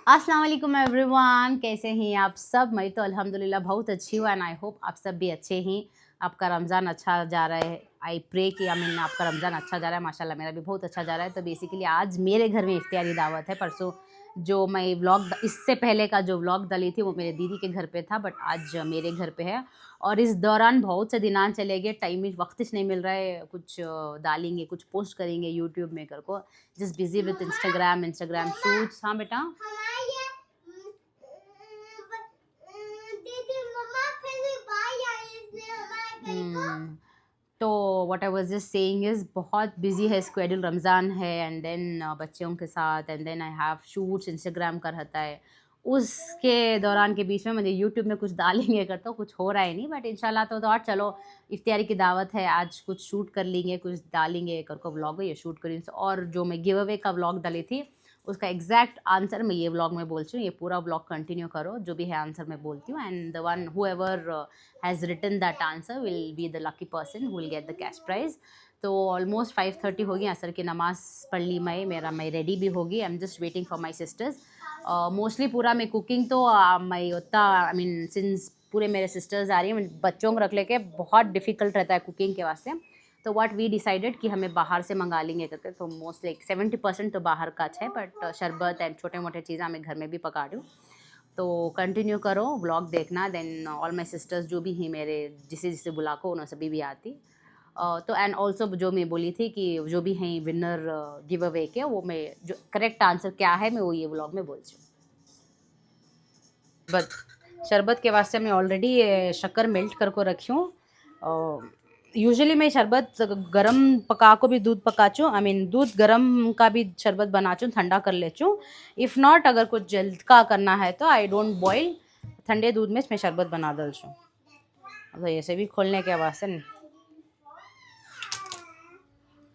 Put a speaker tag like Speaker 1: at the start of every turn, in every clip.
Speaker 1: अस्सलाम वालेकुम एवरीवन, कैसे हैं आप सब? मैं तो अल्हम्दुलिल्लाह बहुत अच्छी हूँ एंड आई होप आप सब भी अच्छे हैं। आपका रमज़ान अच्छा जा रहा है। आई प्रे कि आपका रमज़ान अच्छा जा रहा है। माशाल्लाह मेरा भी बहुत अच्छा जा रहा है। तो बेसिकली आज मेरे घर में इफ्तियारी दावत है। परसों जो मैं व्लॉग, इससे पहले का जो व्लॉग डाली थी वो मेरे दीदी के घर पे था, बट आज मेरे घर पे है। और इस दौरान बहुत से दिन चले गए, टाइम वक्त नहीं मिल रहा है। कुछ डालेंगे, कुछ पोस्ट करेंगे यूट्यूब में कर को। Just busy with Instagram shoots. हाँ बेटा। हम्म, तो what I was just saying is बहुत बिजी है स्केड्यूल, रमज़ान है एंड देन बच्चों के साथ and then I have shoots, Instagram का रहता है। उसके दौरान के बीच में मुझे यूट्यूब में कुछ डालेंगे करता हूँ, कुछ हो रहा है नहीं, बट इंशाल्लाह तो और चलो इफ्तियारी की दावत है, आज कुछ शूट कर लेंगे, कुछ डालेंगे कर को व्लॉग ये शूट करें। और जो मैं गिव अवे का व्लॉग डाली थी उसका एग्जैक्ट आंसर मैं ये व्लॉग में बोलती हूँ। ये पूरा व्लॉग कंटिन्यू करो, जो भी है आंसर मैं बोलती हूँ and the one whoever has written that answer will be the lucky person who will get the cash prize. तो ऑलमोस्ट 5:30 हो गई, असर की नमाज़ पढ़ ली मैं रेडी भी होगी। आई am just waiting for my sisters. Mostly पूरा मैं कुकिंग तो मैं उतना आई मीन सिंस पूरे मेरे सिस्टर्स आ रही हैं, बच्चों को रख लेके बहुत डिफ़िकल्ट रहता है कुकिंग के वास्ते। तो व्हाट वी डिसाइडेड कि हमें बाहर से मंगा लेंगे करके। तो मोस्ट लाइक 70% तो बाहर का है, बट शरबत एंड छोटे मोटे चीज़ें मैं घर में भी पका रही हूँ। तो कंटिन्यू करो व्लॉग देखना। देन ऑल माई सिस्टर्स जो भी हैं मेरे, जिसे जिसे बुला को उन्होंने सभी भी आती। तो एंड ऑल्सो जो मैं बोली थी कि जो भी हैं विनर गिव अवे के, वो मैं जो करेक्ट आंसर क्या है मैं वो ये व्लॉग में बोलती हूँ। बट शरबत के वास्ते मैं ऑलरेडी शक्कर मेल्ट कर को रखी हूँ। यूजुअली मैं शरबत गरम पका को भी दूध पकाचूँ, आई मीन दूध गरम का भी शरबत बनाचूँ, ठंडा कर लेचूँ। इफ़ नॉट अगर कुछ जल्द का करना है तो आई डोंट बॉयल, ठंडे दूध में मैं शरबत बना दलचूँ। तो ऐसे भी खोलने के वास्ते नहीं।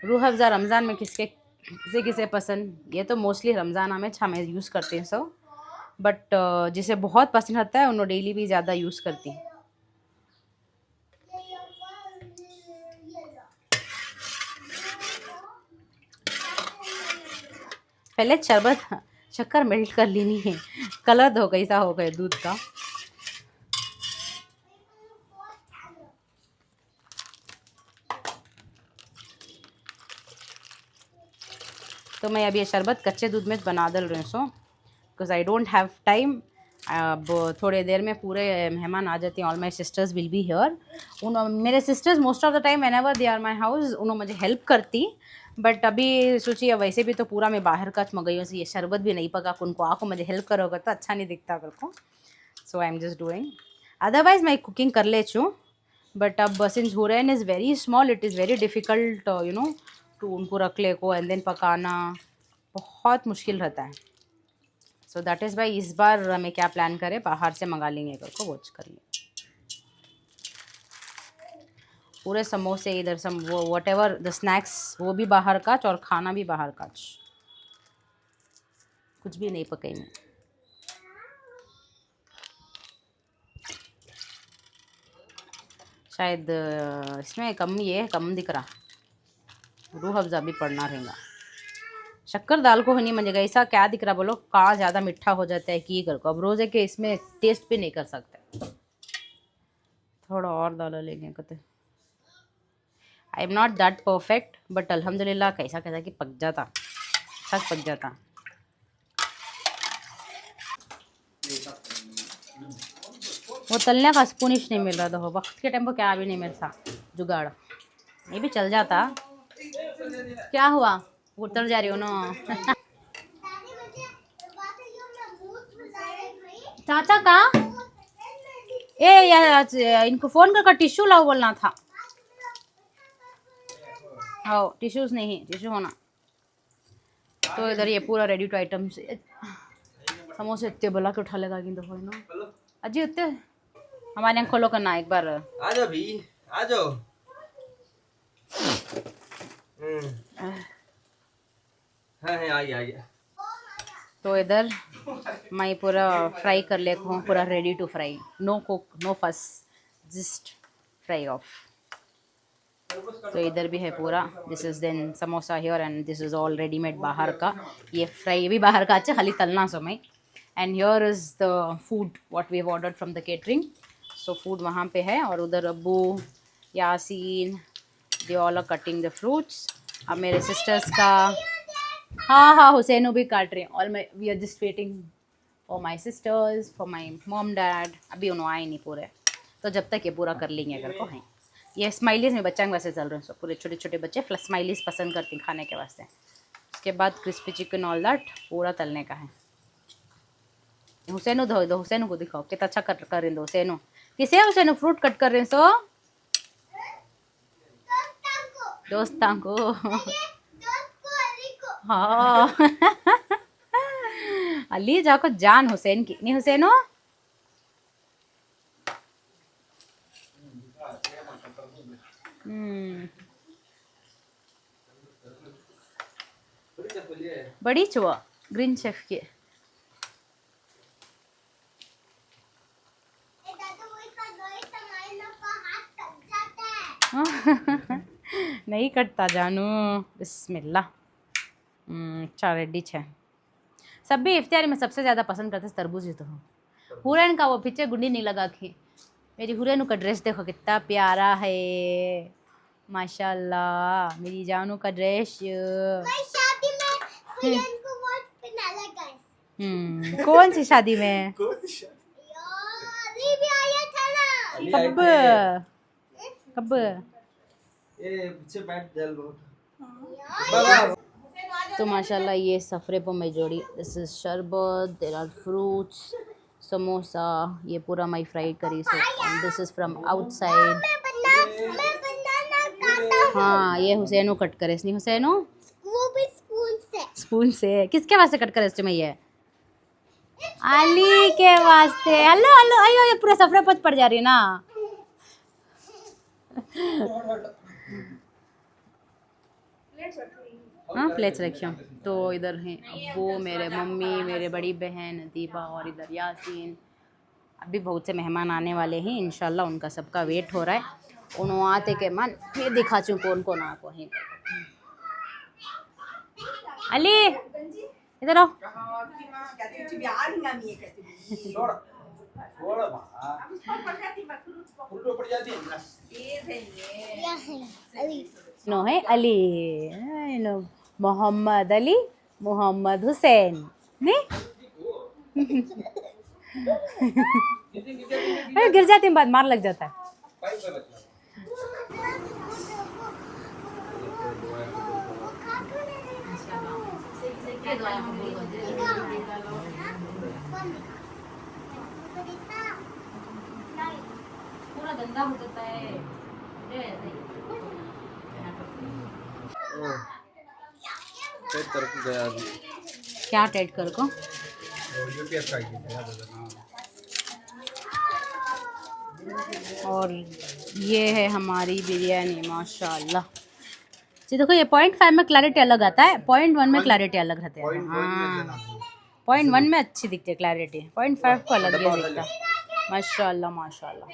Speaker 1: रूह अफ़ज़ा रमज़ान में किसे किसे पसंद, ये तो मोस्टली रमज़ान में मैं यूज़ करती हूँ सब। बट जिसे बहुत पसंद आता है उन्होंने डेली भी ज़्यादा यूज़ करती हैं। पहले शरबत शक्कर मेल्ट कर लेनी है, कलर हो गई सा हो गए दूध का। तो मैं अभी ये शरबत कच्चे दूध में बना डल रही हूँ, because I don't have time. अब थोड़े देर में पूरे मेहमान आ जाते हैं। All my sisters will be here. मेरे sisters most of the time whenever they are my house उन्होंने मुझे हेल्प करती। बट अभी सोचिए वैसे भी तो पूरा मैं बाहर का मंगाई हूँ, ये शरबत भी नहीं पका, उनको आको मुझे हेल्प करोगे तो अच्छा नहीं दिखता कर को। So I am just doing, otherwise मैं कुकिंग कर ले चूँ। बट अब since Hurain is very small, it is very difficult to उनको रख ले को एंड देन पकाना बहुत मुश्किल रहता है। सो दैट इज़ वाई इस बार हमें क्या प्लान करें, बाहर से मंगा लेंगे को वॉच कर लें। पूरे समोसे इधर वो वट एवर द स्नैक्स वो भी बाहर का और खाना भी बाहर का, कुछ भी नहीं पकाई मैं। शायद इसमें कम दिख रहा। रूह अफ़ज़ा भी पढ़ना रहेगा। शक्कर दाल को नहीं मुझे ऐसा क्या दिख रहा बोलो, कहाँ ज़्यादा मीठा हो जाता है कि कर को। अब रोज़े के इसमें टेस्ट भी नहीं कर सकते, थोड़ा और दाल लेंगे कहते। I am not that perfect but अल्हम्दुलिल्लाह कैसा कैसा कि पक जाता, सब पक जाता। वो तलने का स्पूनिश नहीं मिल रहा था, वक्त के टाइम पर क्या भी नहीं मेरे साथ जुगाड़, ये भी चल जाता। क्या हुआ, उतर जा रही हो ना। चाचा का इनको फोन कर टिश्यू लाओ बोलना था। हाँ टिश्यूज नहीं, टिश्यू होना। तो इधर ये पूरा रेडी टू आइटम से समोसे इतने बोला के उठा लेगा कि दफा ना अजी उतने हमारे यहाँ खोलो करना एक बार।
Speaker 2: आ जाओ भी, आ जाओ। हाँ है, आ गया।
Speaker 1: तो इधर मैं पूरा फ्राई कर लेता हूँ, पूरा ready to fry, no cook no fuss, just fry off. तो इधर भी है पूरा, this is then samosa here and this is all readymade बाहर का। ये फ्राई भी बाहर का अच्छा, खाली तलना समय। And here is the food what we have ordered from the catering. So food वहाँ पे है और उधर अब्बू, Yaseen, they all are cutting the fruits. अब मेरे सिस्टर्स का हाँ हुसैनू भी काट रहे हैं. All my we are just waiting for my sisters, for my mom dad. अभी उन्होंने आए नहीं पूरे, तो जब तक ये पूरा कर लेंगे घर को हैं. ये स्माइलीज में बच्चा वैसे चल रहे हैं. सब पूरे छोटे छोटे बच्चे प्लस स्माइलीज पसंद करते हैं खाने के वास्ते. उसके बाद क्रिस्पी चिकन ऑल दैट पूरा तलने का है. हुसैनू धो दो, हुसैनू को दिखाओ कितना अच्छा कट कर रहे हैं. हुसैनू किसे हुसैनू फ्रूट कट कर रहे हैं. सो दोस्तां को हाँ अली जाको जान हुसैन की नहीं. हुसैनो बड़ी चुआ ग्रीन शेफ की. नहीं कटता जानू. बिस्मिल्लाह. अच्छा रेडी है. सब भी इफ्तियारी में सबसे ज़्यादा पसंद करते तरबूज ही तो हो. हुरैन का वो पीछे गुंडी नहीं लगा के. मेरी हुरैन का ड्रेस देखो कितना प्यारा है माशाल्लाह. मेरी जानू का ड्रेस
Speaker 3: शादी में हुरैन को बहुत पहना लगा.
Speaker 1: कौन सी शादी में?
Speaker 3: अली भी आया था ना.
Speaker 1: कब कब?
Speaker 2: ये पीछे बैठ जल बहुत.
Speaker 1: तो माशाल्लाह ये सफ़रे पर मैं जोड़ी. दिस इज़ शरबत, देर आर फ्रूट्स, समोसा, ये पूरा माई फ्राइड करी. So this is from outside.
Speaker 3: मैं बनाना खाता हूँ.
Speaker 1: हाँ ये हुसैनो कट करे. इसने हुसैनो
Speaker 3: वो भी स्पून से.
Speaker 1: किसके वास्ते कट करे इसमें? ये अली के वास्ते. हेलो हेलो अयो ये पूरे सफ़रे पर पड़ जा रही है ना. हाँ प्लेट्स रखी हूँ. तो इधर हैं अब्बू, मेरे मम्मी, मेरे बड़ी बहन दीबा और इधर यासीन. अभी बहुत से मेहमान आने वाले हैं इंशाल्लाह. उनका सबका वेट हो रहा है. उन्होंने आते के मन मैं दिखा चूँ कौन कौन आपको है. अली इधर आओ. नो है अली. नो मोहम्मद अली, मोहम्मद हुसैन नहीं. अरे गिर जाती बाद मार लग जाता है. पूरा गंदा हो जाता है.
Speaker 2: पेट तरफ गया अभी.
Speaker 1: क्या टेट कर को
Speaker 2: यूपीएस का किया था.
Speaker 1: और ये है हमारी बिरयानी माशाल्लाह. जी देखो ये 0.5 में क्लैरिटी अलग आता है, 0.1 में क्लैरिटी अलग रहते हैं. हाँ 0.1 में अच्छी दिखती है क्लैरिटी, 0.5 को अलग ही दिखता है. माशाल्लाह माशाल्लाह.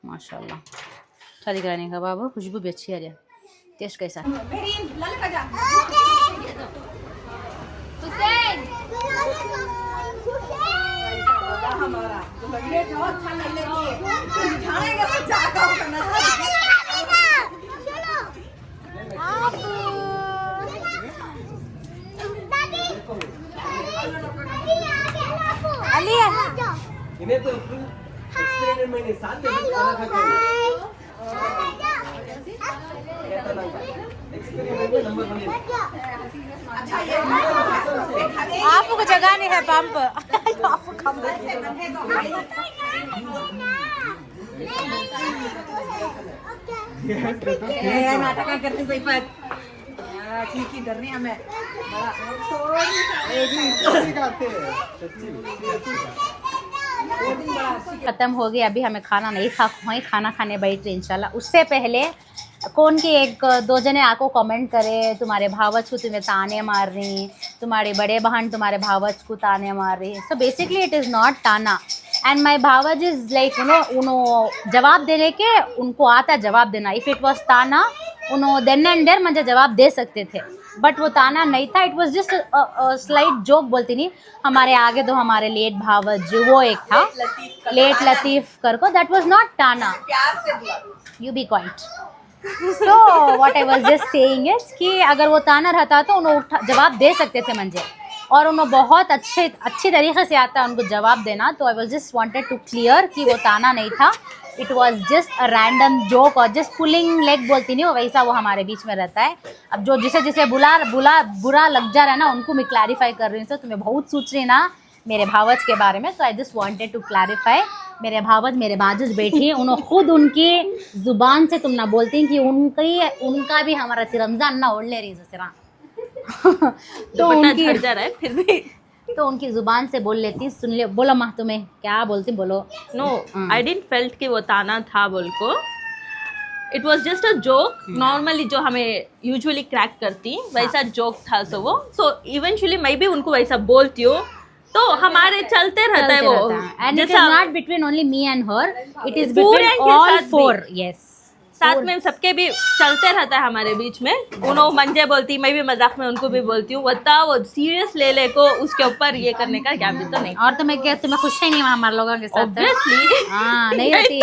Speaker 1: माशाल्लाह अच्छा दिख रहा है. नहीं का बाबू खुशबू भी अच्छी आ रही है. टेस्ट कैसा है? अली
Speaker 2: इन्हें तो फुल एक्सपेरिमेंट मैंने साथ में खाना खा के एक्सपेरिमेंट में नंबर 1.
Speaker 1: आपको जगह नहीं है पंप.
Speaker 3: नाटक करते सही ठीक ही डरनी हमें
Speaker 1: ख़त्म हो गई. अभी हमें खाना नहीं खाना खाने बैठ रहे इंशाल्लाह. उससे पहले कौन की एक दो जने आको कमेंट करे तुम्हारे भावच को तुम्हें ताने मार रही, तुम्हारे बड़े बहन तुम्हारे भावच को ताने मार रही. So basically it is not ताना एंड माई भावज इज़ लाइक उन्होंने जवाब देने के उनको आता जवाब देना. इफ़ इट वॉज ताना उन्होंने देन एंड देर मुझे जवाब दे सकते थे. बट वो ताना नहीं था, it was just slight joke बोलती नहीं। हमारे आगे तो हमारे लेट भावज जो वो एक था लेट लतीफ करको, दैट वाज नॉट ताना,
Speaker 3: प्यार से बोला।
Speaker 1: You be quiet. So what I was just saying is कि अगर वो ताना रहता तो उन्होंने जवाब दे सकते थे मंजे, और उन्हें बहुत अच्छी तरीके से आता है उनको जवाब देना। तो I was just wanted to clear कि वो ताना नहीं था, it was just a random joke और जस्ट पुलिंग लेग बोलती नहीं वो, वैसा वो हमारे बीच में रहता है। अब जो जिसे बुरा लग जा रहा है ना उनको मैं क्लैरिफाई कर रही हूँ। तो तुम्हें बहुत सोच रही ना मेरे भावज के बारे में, तो I just wanted to clarify. मेरे भावज मेरे बाजू बैठी हैं, उन्होंने खुद उनकी जुबान से तुम ना बोलती कि उनका भी हमारा रमजान ना ओढ़ ले रही है तो उनकी
Speaker 4: झड़ जा रहा है फिर भी।
Speaker 1: तो उनकी जुबान से बोल लेती, सुन ले, बोलो माँ तुम्हें क्या बोलती बोलो।
Speaker 4: नो आई डिडंट फेल्ट कि वो ताना था बोल को, it was just a joke. Normally जो हमें यूजुअली क्रैक करती वैसा जोक था। सो इवेंचुअली मैं भी उनको वैसा बोलती हूँ, तो हमारे चलते रहता है वो।
Speaker 1: And it is not between only me and her, it is
Speaker 4: पूरे
Speaker 1: बिटवीन
Speaker 4: के
Speaker 1: ऑल
Speaker 4: साथ भी।
Speaker 1: फोर। यस,
Speaker 4: साथ में सबके भी चलते रहता है हमारे बीच में। उन्होंने मंजे बोलती, मैं भी मजाक में उनको भी बोलती हूँ। बता वो सीरियस ले को उसके ऊपर ये करने का क्या भी तो नहीं।
Speaker 1: और तुम्हें क्या, तुम्हें खुश है नहीं वहाँ हमारे लोगों के साथ?
Speaker 4: ऑब्वियसली
Speaker 1: हाँ, नहीं रहती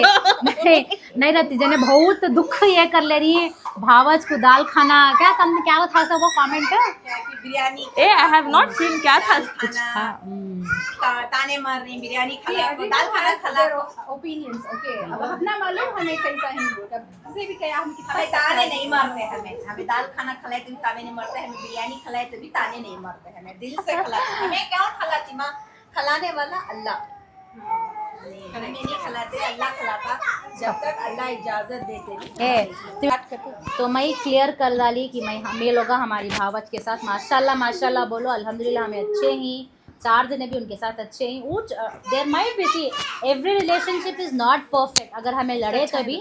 Speaker 1: नहीं रहती जने बहुत दुख ये कर ले रही है भावज को दाल खाना क्या था सब वो कमेंट
Speaker 3: क्या कि बिरयानी
Speaker 4: ए आई हैव नॉट सीन क्या था कुछ
Speaker 3: खाना, ताने मारने, बिरयानी खिला को, दाल खाना खिला को।
Speaker 5: ओपिनियंस ओके, अब अपना मालूम हमें कैसा हिंदू तब किसी भी कहा हम
Speaker 3: हमें ताने नहीं मारते, हमें दाल खाना खिलाए तो भी ताने नहीं मारते, हमें बिरयानी खिलाए तो भी ताने नहीं मारते, हमें दिल से खिलाते। हमें क्यों खिलाती माँ? खिलाने वाला अल्लाह, हमें नहीं खिलाते, अल्लाह खिलाता जब तक अल्लाह इजाजत देते।
Speaker 1: तो मैं क्लियर कर डाली कि मैं लोग हमारी भावज के साथ माशाल्लाह बोलो अल्हम्दुलिल्लाह हमें अच्छे ही 4 जने भी उनके साथ अच्छे ही। There might be, see every relationship is not perfect. अगर हमें लड़े तो भी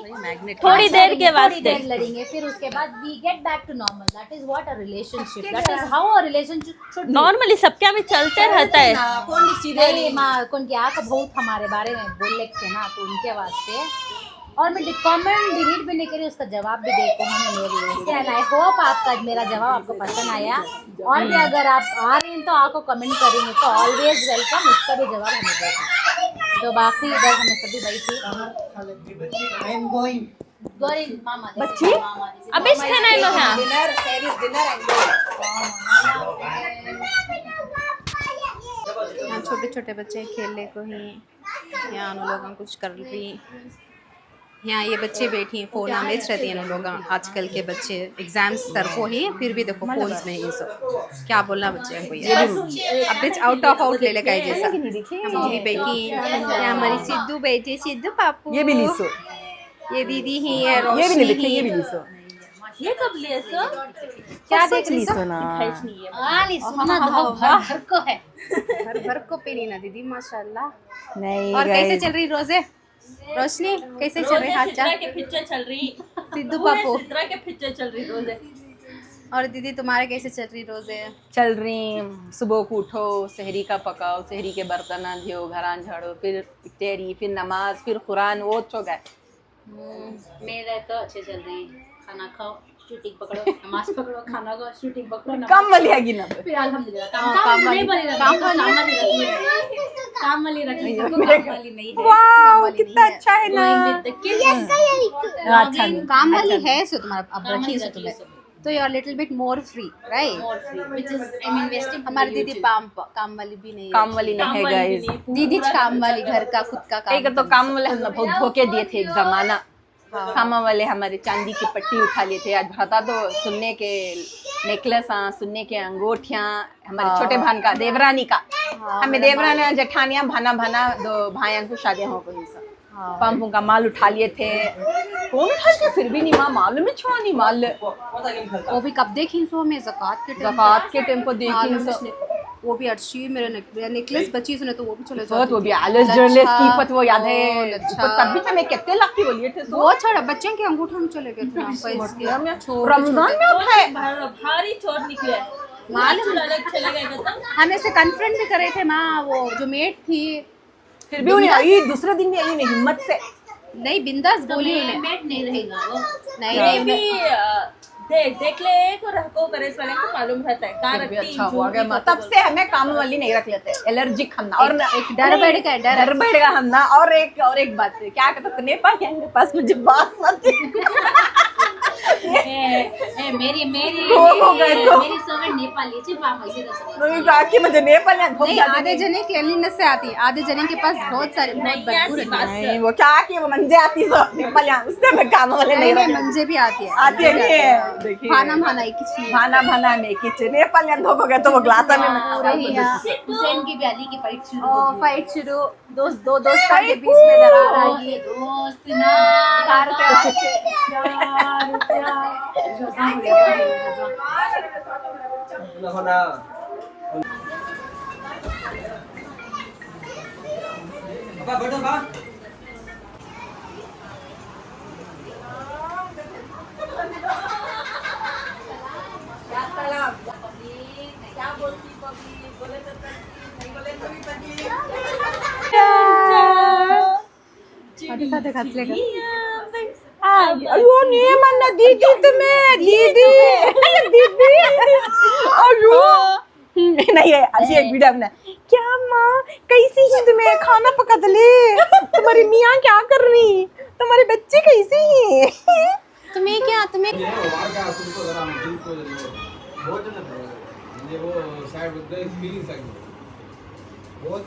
Speaker 4: थोड़ी देर के
Speaker 1: थोड़ी
Speaker 4: वास्ते
Speaker 1: देर लड़ेंगे, फिर उसके बाद we get back to normal. That is what a relationship, that is how a relationship should be.
Speaker 4: Normally सबके में चलते रहता है।
Speaker 3: कौन भी सीधे
Speaker 1: नहीं माँ कौन क्या बहुत हमारे बारे में बोल लेते थे ना, तो उनके वास्ते। और मैं कमेंट डिलीट भी नहीं करी, उसका जवाब भी देते हैं मेरे। एंड आई होप आपका मेरा जवाब आपको पसंद आया। और भी अगर आप आ रही हैं तो आपको कमेंट करेंगे तो ऑलवेज वेलकम, उसका भी जवाब हमें देगा। तो बाकी इधर हमें सभी बैठी गोरी मामा
Speaker 4: बच्ची अभी खाना लो है
Speaker 3: डिनर सेरीज डिनर एंड
Speaker 5: यहाँ छोटे छोटे बच्चे खेलने को ही, यहाँ उन लोग कुछ कर रही। यहाँ ये बच्चे बैठी हैं, फ़ोन में रहती हैं उन लोग। आजकल के बच्चे एग्जाम्स सर को ही, फिर भी देखो फोन्स में ये सब क्या बोलना बच्चे को। ये अब बिच आउट ऑफ आउट ले लेगा जैसा। हम भी बैठी, यहाँ हमारी सिद्धू बैठी, सिद्धू पापू,
Speaker 3: ये भी लीसो,
Speaker 5: ये दीदी ही है,
Speaker 3: ये भी नहीं
Speaker 5: रोशनी
Speaker 3: दिखे, ये भी
Speaker 5: ही।
Speaker 3: लीसो।
Speaker 4: ये कब लिए सो
Speaker 5: क्या देख रही
Speaker 3: लीसो ना,
Speaker 1: सुनना भर को है,
Speaker 5: भर भर को पी रही ना दीदी माशाल्लाह।
Speaker 3: नहीं
Speaker 5: और कैसे
Speaker 3: guys,
Speaker 5: चल रही रोजे? रोशनी कैसे चल रही हाथ
Speaker 4: चित्रा के पिक्चर चल रही,
Speaker 5: सिद्धू पापू?
Speaker 4: चित्रा के पिक्चर चल रही रोजे।
Speaker 5: और दीदी तुम्हारे कैसे चल रही रोजे?
Speaker 3: चल रही। सुबह को उठो, सहरी का पकाओ, सहरी के बर्तन धो, घरान झाड़ो, फिर इफ्तारी, फिर नमाज, फिर कुरान, वो तो गए।
Speaker 1: मेरा तो अच्छे चल रही। खाना खाओ, शूटिंग पकड़ो, नमाज पकड़ो, खाना खाओ, शूटिंग पकड़ो, नमाज
Speaker 3: कम वाली आगी ना
Speaker 1: फिर अल्हम्दुलिल्लाह काम नहीं बनी, काम वाली रखी सबको, काम वाली नहीं है।
Speaker 3: वाओ कितना अच्छा है ना।
Speaker 1: अच्छा
Speaker 5: काम वाली है सो तुम्हारा, अब रखी सो तुम्हें, तो you are little bit more free right. हमारी दीदी काम वाली भी नहीं है।
Speaker 3: काम वाली नहीं है गाइस।
Speaker 5: दीदी काम वाली, घर का खुद का काम।
Speaker 3: एक तो काम वाले हम बहुत धोखे दिए थे एक जमाना। काम वाले हमारे चांदी की पट्टी उठा लिए थे। आज बता दो, सुनने के नेकलेस, सुनने के अंगूठियाँ, हमारे छोटे भान का, देवरानी का, हमें देवरानी जेठानियाँ भाना भाना दो भाइयों को शादियाँ हो गई सब। पंपों का माल उठा लिए थे। कौन उठा के फिर भी नहीं माँ मालूम है छोड़ा नहीं माल।
Speaker 5: वो भी कब देखी सो हमें ज़कात के टाइम
Speaker 3: को देखी सो,
Speaker 5: वो भी अर्शी मेरा नेकलेस बची सुने तो वो भी चले
Speaker 3: वो भी आलस जर्नलिस्ट की फत वो याद है।
Speaker 5: अच्छा।
Speaker 3: तब भी हमें कितने लाख की बोलिए थे।
Speaker 5: वो छोड़ा बच्चे के अंगूठे में चले गए थे
Speaker 3: रमजान में उठाए
Speaker 4: भारी चोर निकले,
Speaker 5: मालूम
Speaker 4: अलग चले गए खत्म।
Speaker 5: हम ऐसे कन्फ्रंट भी करे थे माँ, वो जो मेट थी
Speaker 3: फिर भी उन्हें आई, दूसरे दिन भी आई नहीं हिम्मत से।
Speaker 5: नहीं बिंदास बोली उन्हें।
Speaker 1: नहीं रहेगा वो।
Speaker 5: नहीं
Speaker 4: नहीं
Speaker 5: नहीं
Speaker 4: भी देख ले एक और हमको परेश वाले को मालूम रहता है कहाँ
Speaker 3: फिर भी
Speaker 4: रखती
Speaker 3: अच्छा हुआ
Speaker 4: झूठ
Speaker 3: गया
Speaker 4: नहीं
Speaker 3: तब से हमें काम वाली नहीं रख लेते एलर्जिक हमना और
Speaker 5: एक डर बढ़ेगा,
Speaker 3: डर बढ़ेगा हमना और एक बात है, क्या कहते थे नेपाल के पास मुझे बात आती
Speaker 1: मेरी
Speaker 3: हो गए तो।
Speaker 1: मेरी सर्वेंट नेपाली छी पाम ऐसे
Speaker 3: मुझे कहा कि मुझे नेपाल में धोख
Speaker 5: नहीं,
Speaker 3: जाती
Speaker 5: आधे जने क्लीनलीनेस से आती है, आधे जने के पास बहुत सारी बहुत
Speaker 4: नहीं
Speaker 5: बदबू
Speaker 4: आती
Speaker 5: रहती है।
Speaker 4: बस।
Speaker 3: नहीं वो क्या कि वो मंजे आती सब नेपाल यहाँ उससे मैं काम वाले नहीं
Speaker 5: नहीं
Speaker 3: रखे।
Speaker 5: मंजे भी आती है,
Speaker 3: आती है नहीं है देखिए
Speaker 5: खाना खाना एक ही चीज।
Speaker 3: भाना में किचन नेपाल यहाँ धोख हो गया तो वो ग्लास में
Speaker 1: हुसैन की भी अली की फाइट शुरू
Speaker 5: ओ फाइट शुरू, दो दोस्तों के बीच में दरार आ गई।
Speaker 1: दोस्त ना
Speaker 5: कार पे
Speaker 2: होना पापा बैठो बा
Speaker 5: खाते घातले का
Speaker 3: अयो नहीं मन्ना दीदी तुम्हें दीदी अयो नहीं है अच्छी एक वीडियो अपना क्या माँ कैसी है तुम्हें खाना पका दले तुम्हारी मियाँ क्या कर रही तुम्हारे बच्चे कैसे हैं
Speaker 5: तुम्हें
Speaker 2: ये वार का तुमको जरा दिल को बहुत ज्यादा ये वो शायद उधर फीलिंग सकती बहुत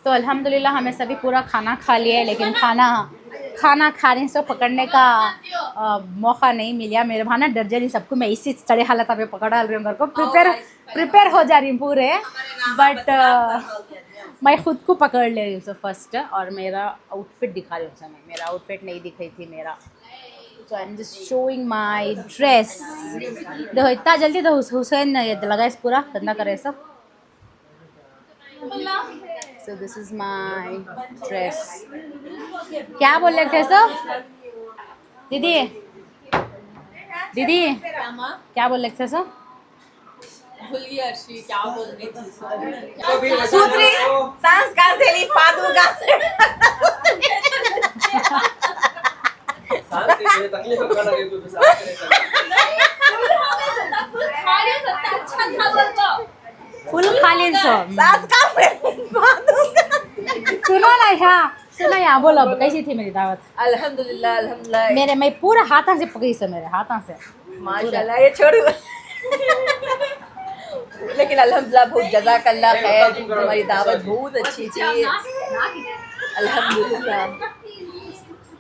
Speaker 1: तो अल्हम्दुलिल्लाह हमें सभी पूरा खाना खा लिया है, लेकिन खाना खाने से पकड़ने का मौका नहीं मिला। मेरे भाना डर जा रही सबको, मैं इसी सड़े हालत में पकड़ डाल रही हूँ घर को, प्रिपेयर हो जा रही हूँ पूरे, बट मैं खुद को पकड़ ले रही हूँ फर्स्ट। और मेरा आउटफिट दिखा रही हूँ समय, मेरा आउटफिट नहीं दिखाई थी मेरा, तो आई am just showing my dress. देखो इतना जल्दी तो हुसैन ये लगा इस पूरा गंदा करे सब। So this is my dress. क्या बोल रहे थे सब? दीदी क्या बोल रहे थे सब?
Speaker 3: सूत्री संस्कार से ली पादुका
Speaker 2: सांस के तकलीफ कर रही तू सांस
Speaker 1: फुल खाली सब।
Speaker 3: संस्कार पादुका
Speaker 1: सुनो ना यहाँ बोलो कैसी थी मेरी दावत?
Speaker 3: अल्हम्दुलिल्लाह
Speaker 1: मेरे मैं पूरा हाथों से पकड़ी से, मेरे हाथों से
Speaker 3: माशाल्लाह ये छोड़ो लेकिन अल्हम्दुलिल्लाह बहुत जज़ाकल्लाह खैर, तुम्हारी दावत बहुत अच्छी थी अल्हम्दुलिल्लाह।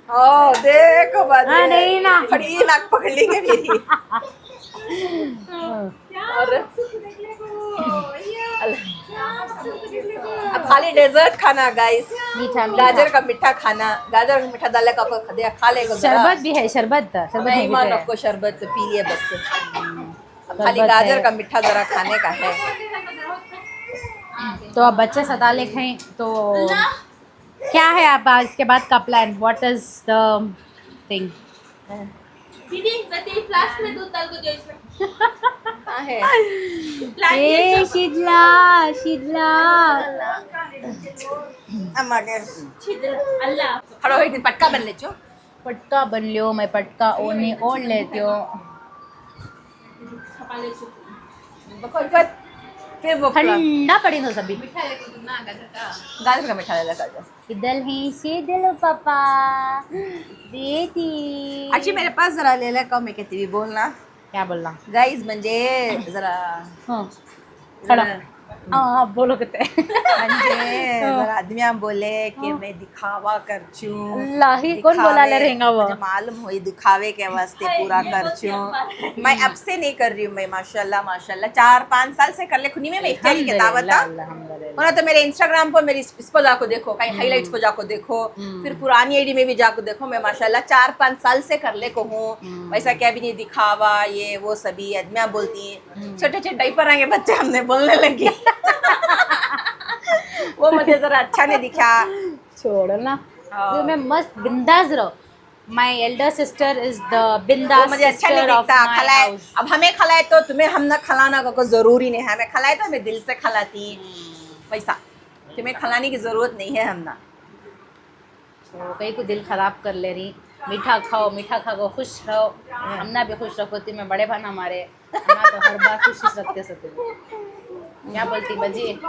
Speaker 3: ओ देखो बात
Speaker 1: हाँ, नहीं ना।
Speaker 3: खड़ी नाक पकड़ लेंगे मेरी और अब खाली डेजर्ट खाना गाइस,
Speaker 1: मीठा
Speaker 3: गाजर का मीठा खाना, गाजर का मीठा डाले का खा ले
Speaker 1: शरबत भी है, शरबत
Speaker 3: नहीं
Speaker 1: नहीं
Speaker 3: मानो
Speaker 1: है।
Speaker 3: को शरबत पी लिए बस, अब खाली
Speaker 1: शरबत
Speaker 3: गाजर
Speaker 1: है।
Speaker 3: का मीठा जरा खाने का है।
Speaker 1: तो अब बच्चे सता ले खाएं तो क्या है आप इसके बाद का plan? What is the thing?
Speaker 4: दीदी मैं तेरी फ्लास्क में दूध डाल को दे इसमें
Speaker 3: कहाँ है
Speaker 1: ए शीतला
Speaker 3: अम्मा के
Speaker 4: अल्लाह
Speaker 3: खड़ो एक दिन पटका बन ले चो
Speaker 1: पटका बन लियो, मैं पटका ओढ़ने ओढ़ लेती हूँ।
Speaker 3: फिर वो
Speaker 1: ठंडा पड़ी तो सभी
Speaker 3: गाजर का मीठा ले ले कर
Speaker 1: इधर है शीतल पापा देती।
Speaker 3: अच्छी मेरे पास जरा ले ले मैं कहती भी बोलना
Speaker 1: क्या बोलना?
Speaker 3: गाइस म्हणजे जरा
Speaker 1: हाँ खड़ा हाँ बोलो कितने
Speaker 3: म्हणजे जरा आदमी बोले कि मैं दिखावा कर चूं
Speaker 1: लाही कौन बोला ले रहेगा वो?
Speaker 3: मुझे मालूम हुई दिखावे के वास्ते पूरा कर चूं। मैं अब से नहीं कर रही हूँ, मैं माशाल्लाह माशाल्लाह 4-5 साल से कर ले खुनी में मैं इफ्तारी के दावत था
Speaker 1: अल्हम्दुलिल्लाह।
Speaker 3: और तो मेरे इंस्टाग्राम पर मेरी इस पर जाको देखो, कहीं हाईलाइट्स पर जाको देखो, फिर पुरानी आईडी में भी जाको देखो, मैं माशाल्लाह 4-5 साल से कर ले को हूँ। वैसा क्या भी नहीं दिखावा ये वो सभी आदमियाँ बोलती हैं छोटे छोटे डायपर आएंगे बच्चे, हमने बोलने लगी वो मुझे जरा अच्छा नहीं दिखा।
Speaker 1: छोड़ो ना, तो मैं मस्त बिंदास रहो। My Elder sister is the बिंदास
Speaker 3: मुझे अच्छा नहीं
Speaker 1: सिस्टर ऑफ
Speaker 3: दिखता
Speaker 1: माय
Speaker 3: खलाए।
Speaker 1: हाउस।
Speaker 3: अब हमें खलाए तो तुम्हें हम ना खलाना को जरूरी नहीं है, हमें खलाए तो मैं दिल से खलाती वैसा, तुम्हें खलाने की जरूरत नहीं है हम ना।
Speaker 1: तो कहीं को दिल खराब कर ले रही। मीठा खाओ, मीठा खाओ, खुश रहो, हमना भी खुश रखो ती में बड़े भान हमारे हमना तो हर बार खुश रखते सकते। क्या बोलती बजी?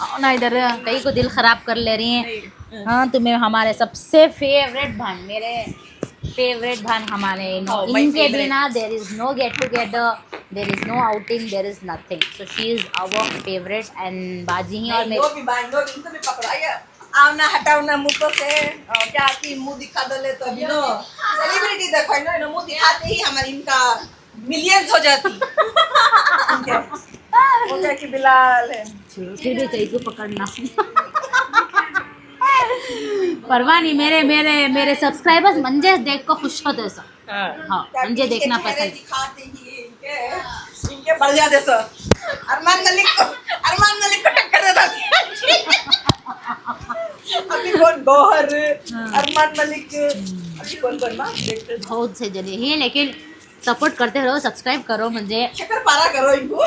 Speaker 1: आओ ना इधर, कहीं को दिल खराब कर ले रही हैं। हाँ तुम्हें हमारे सबसे फेवरेट भान, मेरे फेवरेट भान हमारे, इनके बिना there is no get together, there is no outing, there is nothing. So she is our favourite and बाजी ही और
Speaker 3: नो भी बाई नो इनको भी पकड़ाया आवना हटावना मुंह से क्या की मुंह दिखा दले तो अभी नो सेलिब्रिटी देखो ना नो मुंह दिखाते ही हमारी इनका मिलियंस हो जाती। वो क्या कि बिलाल है
Speaker 1: फिर भी कहीं को पकड़ना परवाह नहीं, मेरे मेरे मेरे सब्सक्राइबर्स मंजे देख को खुश होते सो। हाँ मंजे देखना पसंद।
Speaker 3: दिखाते ही इनके बढ़ जाते सो। अरमान मलिक को टक्कर देता अभी कौन गौहर अरमान मलिक अभी कौन मां देखते
Speaker 1: बहुत से जने ही, लेकिन सपोर्ट करते रहो, सब्सक्राइब करो मुझे,
Speaker 3: शक्कर पारा करो इनको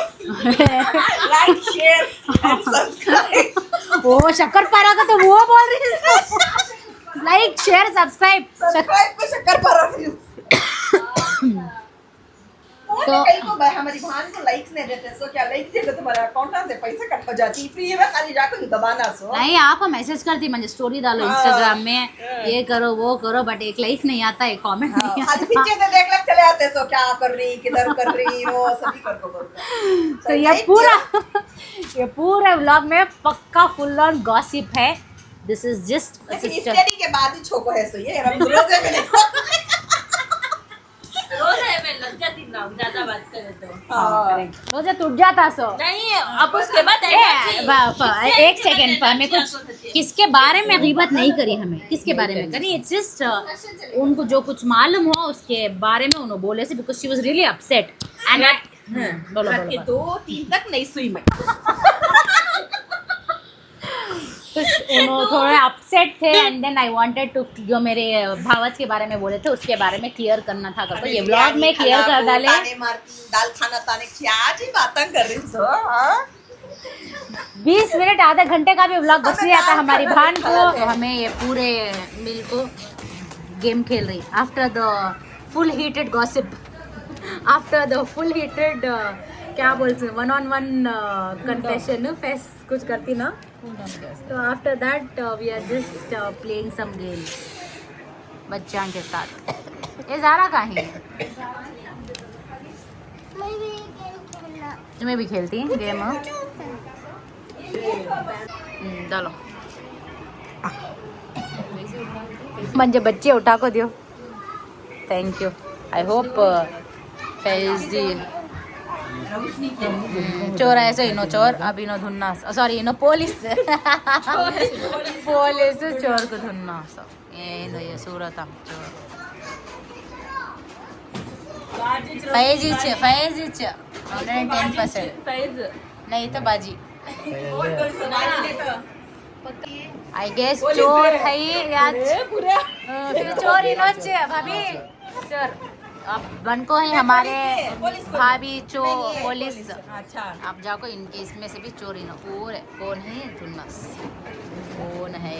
Speaker 3: लाइक शेयर एंड सब्सक्राइब।
Speaker 1: वो शक्कर पारा का तो वो बोल रही है लाइक शेयर सब्सक्राइब
Speaker 3: को शक्कर पारा तो कहीं को हमारी बहन को लाइक्स नहीं देते सो क्या लाइक देते तुम्हारा अकाउंट से पैसा कट हो जाती फ्री में खाली जाकर दबाना सो
Speaker 1: नहीं। आप मैसेज करती मुझे स्टोरी डालो इंस्टाग्राम में, ये करो वो करो, बट एक लाइक नहीं आता, एक कमेंट नहीं
Speaker 3: खाली
Speaker 1: आता।
Speaker 3: पीछे से देख चले आते सो क्या कर रही किधर कर रही वो सभी कर
Speaker 1: तो ये पूरे व्लॉग में पक्का फुल ऑन गॉसिप है। दिस इज जस्ट
Speaker 3: हिस्टेरी के बाद ही छोको है सो ये रोजे में देखो
Speaker 4: रोजे में लग जाती ना ज्यादा बात करे तो
Speaker 1: रोजा टूट जाता सो
Speaker 4: नहीं। अब उसके बाद
Speaker 1: एक सेकेंड पर मैं कुछ किसके बारे में गीबत नहीं करी, हमें किसके बारे में करी, इट्स जस्ट उनको जो कुछ मालूम हो उसके बारे में उन्होंने बोले से, because she was really upset and बोलो
Speaker 3: 2-3 तक नहीं सुई मैं
Speaker 1: तो उन्होंने थोड़े अपसेट थे and then I wanted to, जो मेरे भावच के बारे में बोले थे उसके बारे में क्लियर करना था, तो ये व्लॉग में क्लियर कर डाले।
Speaker 3: दाल खाना ताने क्या जी बातें कर रही सो
Speaker 1: 20 मिनट आधे घंटे का भी व्लॉग बच जाता हमारी बहन को। तो हमें ये पूरे मिल को गेम खेल रही after the full heated gossip, after the full heated क्या बोलते हैं 1-on-1 कन्फेशन फेस कुछ करती ना, तो after that we are just playing some game बच्चों के साथ। ये ज़ारा कहाँ है? तुम्हें भी खेलती हैं गेम? चलो मंजे बच्चे उठा को दियो, thank you. I hope Faizi चोर ऐसे इनो चोर अब इनो धुन्ना, सॉरी इनो पुलिस पुलिस चोर को धुन्ना सो ये सूरत हम चोर फैजी 110% नहीं तो बाजी आई गेस चोर है याद फिर चोर इनो भाभी चोर अब बन को है हमारे भाभी चो पुलिस।
Speaker 3: अच्छा
Speaker 1: आप जाको इनके इसमें से भी चोरी न और कौन है धुन्नस कौन है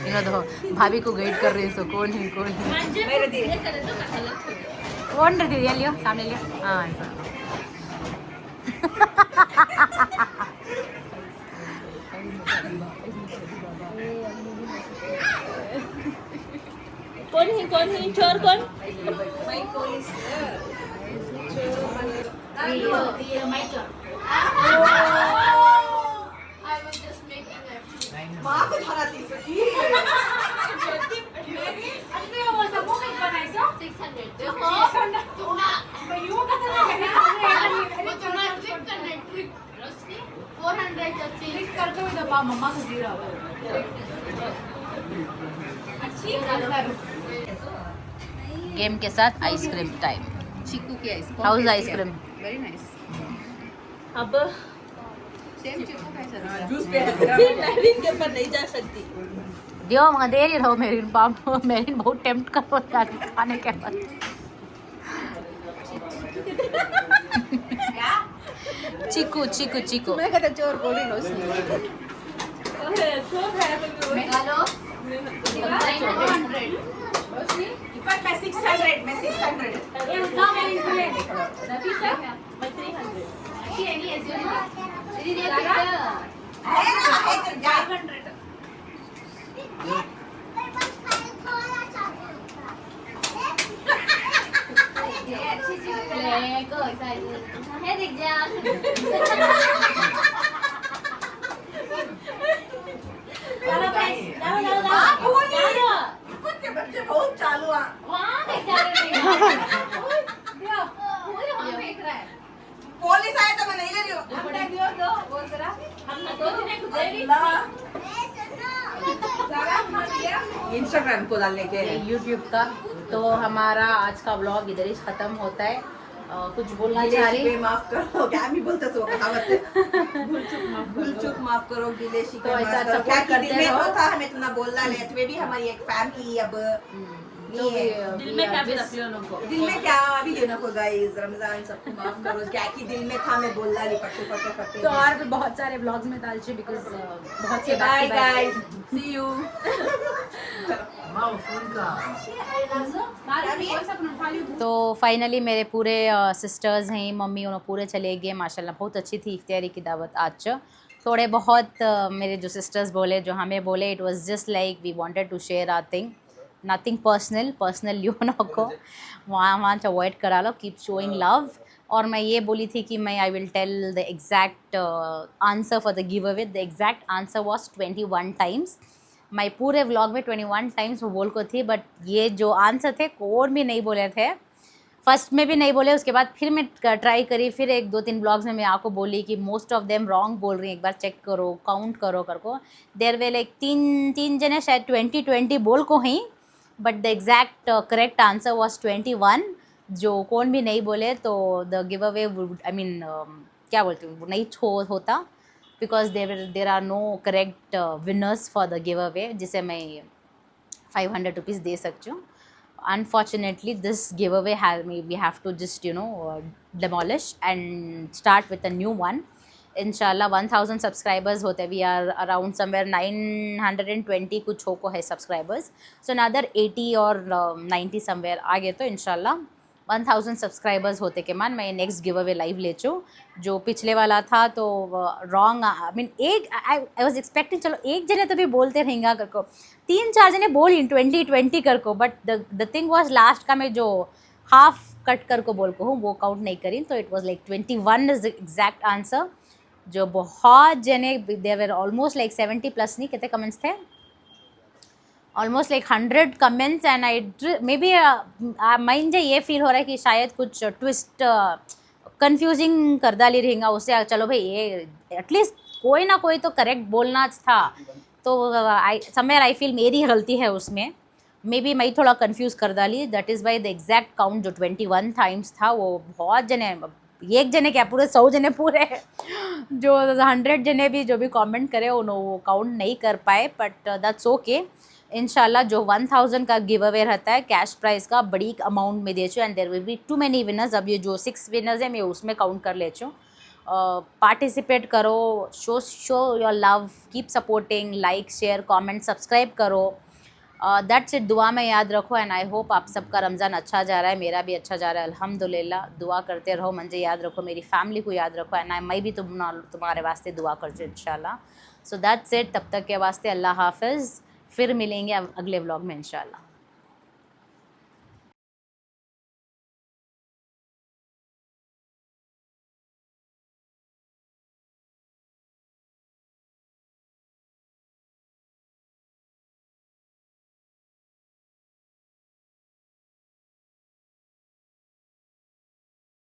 Speaker 1: इन्हों दो भाभी को गाइड कर रही है, सो कौन है कौन रही है लियो सामने लियो। हाँ
Speaker 4: कौन है चोर कौन?
Speaker 3: माँ को धराती सकी
Speaker 1: गेम के साथ आइसक्रीम टाइम।
Speaker 5: चीकू की ice cream,
Speaker 1: house ice cream
Speaker 5: very nice.
Speaker 4: अब
Speaker 5: सेम चीकू कैसा
Speaker 3: जूस पे
Speaker 4: फिर नहरीन के ऊपर नहीं जा सकती।
Speaker 1: दियो मगर दे रही रहो मेरी बाप, मेरी बहुत टेम्प्ट करो खाने के बाद। चीकू चीकू चीकू
Speaker 5: मैं कहता चोर बोली नो
Speaker 6: पोलीस आहे तर मला इले दियो इंस्टाग्राम को डालने के
Speaker 1: यूट्यूब का। तो हमारा आज का व्लॉग इधर ही ख़त्म होता है। कुछ बोलना चाह रही?
Speaker 6: माफ करो क्या मी बोलता सो कहावत है भूल चूक माफ करो गिले शिकवे
Speaker 1: तो ऐसा
Speaker 6: माफ करो।
Speaker 1: support
Speaker 6: क्या कि
Speaker 1: करते
Speaker 6: दिल में
Speaker 1: रहो।
Speaker 6: तो था हमें तुमने बोलना ले तो भी हमारी एक फैमिली अब
Speaker 1: तो
Speaker 6: नहीं है।
Speaker 4: दिल में क्या भी रख लियो उनको।
Speaker 6: दिल में क्या अभी लेना को गाइस रमजान सबको माफ करो क्या कि दिल में था मैं बोलना ली फटे फटे फटे
Speaker 1: तो और भी बहुत सारे व्लॉग्स में डाल चाहिए बिकॉज बहुत से
Speaker 6: बाय गाइस सी यू
Speaker 1: तो फाइनली मेरे पूरे सिस्टर्स हैं मम्मी उन्होंने पूरे चले गए माशाल्लाह। बहुत अच्छी थी इफ्तारी की दावत आज। थोड़े बहुत मेरे जो सिस्टर्स बोले जो हमें बोले it was just like we wanted to share our thing, nothing personal लियोनो को वहाँ अवॉइड करा लो, कीप शोइंग लव। और मैं ये बोली थी कि मैं I will tell the exact answer for the giveaway. The exact answer was 21 times. मैं पूरे व्लॉग में 21 टाइम्स वो बोल को थी, बट ये जो आंसर थे कोई भी नहीं बोले थे। फर्स्ट में भी नहीं बोले, उसके बाद फिर मैं ट्राई करी, फिर एक दो तीन ब्लॉग्स में मैं आपको बोली कि मोस्ट ऑफ देम रॉन्ग बोल रही हैं, एक बार चेक करो काउंट करो करको। देर वे लाइक तीन जने शायद 20 बोल को ही, but the exact correct answer was 21। जो कौन भी नहीं बोले तो the giveaway I mean क्या बोलते हैं नहीं होता, because there are no correct winners for the giveaway जिसे मैं 500 रुपीज़ दे सकती हूँ। Unfortunately, this giveaway we have to just demolish and start with a new one. Inshallah 1000 subscribers होते, we are around somewhere 920 कुछ को है subscribers, so another 80 और 90 somewhere आगे तो इंशाल्लाह 1000 सब्सक्राइबर्स होते के मान मैं नेक्स्ट गिव अवे लाइव ले चूँ। जो पिछले वाला था तो रॉन्ग आई मीन एक आई वाज एक्सपेक्टिंग चलो एक जने तो भी बोलते रहेंगे कर को, 3-4 जने बोल 2020 कर को, but the thing was last का मैं जो हाफ कट कर को बोल को हूँ वो काउंट नहीं करी, तो it was like 21 is the exact answer. जो बहुत जने there were almost like 70 plus नहीं कितने कमेंट्स थे, almost like 100 comments and I may be मुझे ये फील हो रहा है कि शायद कुछ ट्विस्ट कंफ्यूजिंग कर डाली रहेगा उससे। चलो भाई ये एटलीस्ट कोई ना कोई तो करेक्ट बोलना था, तो समवेयर आई फील मेरी गलती है उसमें, मे बी मैं थोड़ा कंफ्यूज कर डाली। That is by the exact count जो 21 टाइम्स था वो बहुत जने, एक जने क्या पूरे 100 जने पूरे जो 100 जने भी जो भी कमेंट करे उन्होंने वो काउंट नहीं कर पाए, बट दैट्स ओके। इंशाल्लाह जो 1000 का गिव अवे रहता है कैश प्राइस का बड़ी अमाउंट में दे चो, and there will be too many winners. अब ये जो 6 विनर्स है मैं उसमें काउंट कर ले चो। पार्टिसिपेट करो, show your love, keep supporting, like share comment subscribe करो। That's it. दुआ में याद रखो एंड आई होप आप सबका रमज़ान अच्छा जा रहा है, मेरा भी अच्छा जा रहा है अल्हम्दुलिल्लाह। दुआ करते रहो, मुझे याद रखो, मेरी फैमिली को याद रखो, एंड मैं भी तुम्हारे वास्ते दुआ करती हूँ इंशाल्लाह। So that's it. तब तक के वास्ते अल्लाह हाफ़िज़, फिर मिलेंगे अगले व्लॉग में इंशाल्लाह।